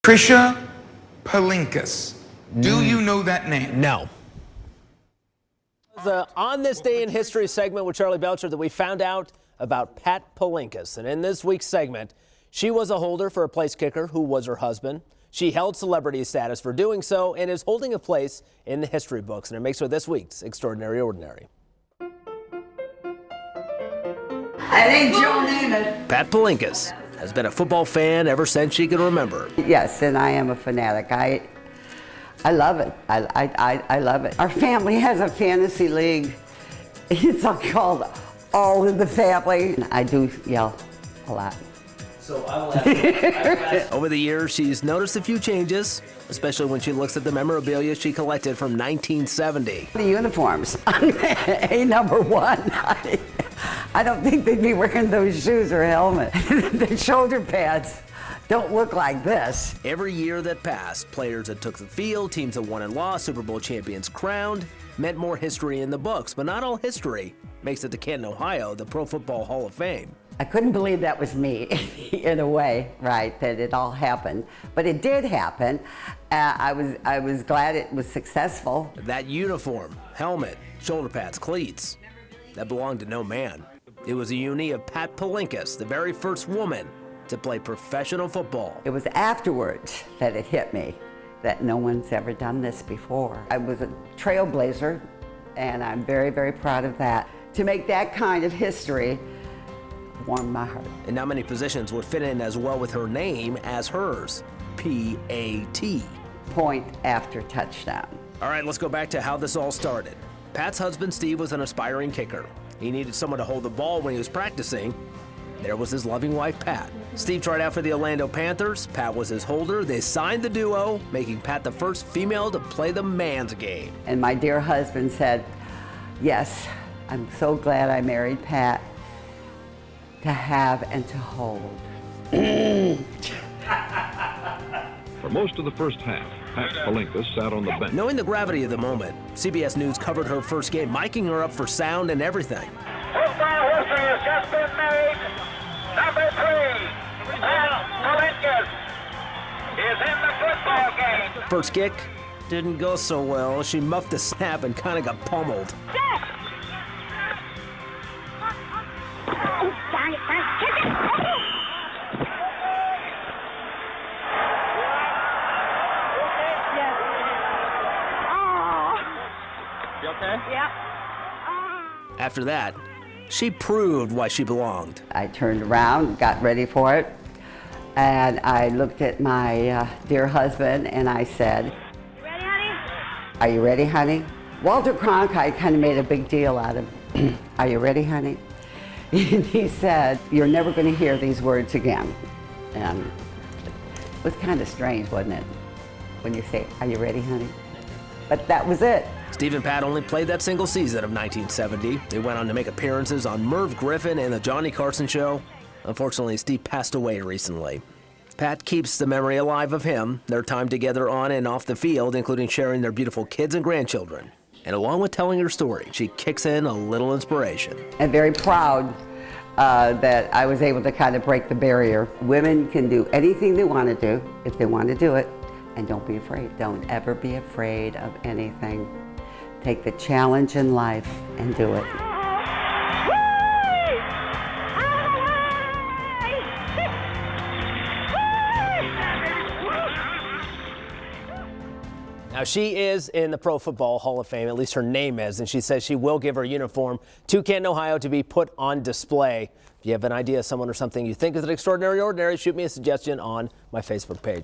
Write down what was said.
Pat Palinkas. Do you know that name? No. The On This Day in History segment with Charlie Belcher that we found out about Pat Palinkas. And in this week's segment, she was a holder for a place kicker who was her husband. She held celebrity status for doing so and is holding a place in the history books. And it makes her this week's Extraordinary Ordinary. I think Joe Namath. Pat Palinkas has been a football fan ever since she can remember. Yes, and I am a fanatic. I love it. I love it. Our family has a fantasy league. It's called All in the Family. I do yell a lot. So I will ask. Over the years, she's noticed a few changes, especially when she looks at the memorabilia she collected from 1970. The uniforms, A number one. I don't think they'd be wearing those shoes or helmet. The shoulder pads don't look like this. Every year that passed, players that took the field, teams that won and lost, Super Bowl champions crowned, meant more history in the books. But not all history makes it to Canton, Ohio, the Pro Football Hall of Fame. I couldn't believe that was me, in a way, right, that it all happened. But it did happen. I was glad it was successful. That uniform, helmet, shoulder pads, cleats, that belonged to no man. It was a uni of Pat Palinkas, the very first woman to play professional football. It was afterwards that it hit me that no one's ever done this before. I was a trailblazer, and I'm very, very proud of that. To make that kind of history warmed my heart. And not many positions would fit in as well with her name as hers, P-A-T. Point after touchdown. All right, let's go back to how this all started. Pat's husband, Steve, was an aspiring kicker. He needed someone to hold the ball when he was practicing. There was his loving wife, Pat. Steve tried out for the Orlando Panthers. Pat was his holder. They signed the duo, making Pat the first female to play the man's game. And my dear husband said, yes, I'm so glad I married Pat, to have and to hold. For most of the first half, Pat Palinkas sat on the bench. Knowing the gravity of the moment, CBS News covered her first game, miking her up for sound and everything. Football history has just been made. Number 3, Pat Palinkas is in the football game. First kick didn't go so well. She muffed the snap and kind of got pummeled. You okay? Yeah. After that, she proved why she belonged. I turned around, got ready for it, and I looked at my dear husband and I said, You ready, honey? are you ready, honey? Walter Cronkite kind of made a big deal out of, are you ready, honey? And he said, you're never going to hear these words again. And it was kind of strange, wasn't it? When you say, are you ready, honey? But that was it. Steve and Pat only played that single season of 1970. They went on to make appearances on Merv Griffin and The Johnny Carson Show. Unfortunately, Steve passed away recently. Pat keeps the memory alive of him, their time together on and off the field, including sharing their beautiful kids and grandchildren. And along with telling her story, she kicks in a little inspiration. I'm very proud that I was able to kind of break the barrier. Women can do anything they want to do if they want to do it, and don't be afraid. Don't ever be afraid of anything. Take the challenge in life and do it. Now, she is in the Pro Football Hall of Fame, at least her name is, and she says she will give her uniform to Canton, Ohio to be put on display. If you have an idea of someone or something you think is an extraordinary ordinary, shoot me a suggestion on my Facebook page.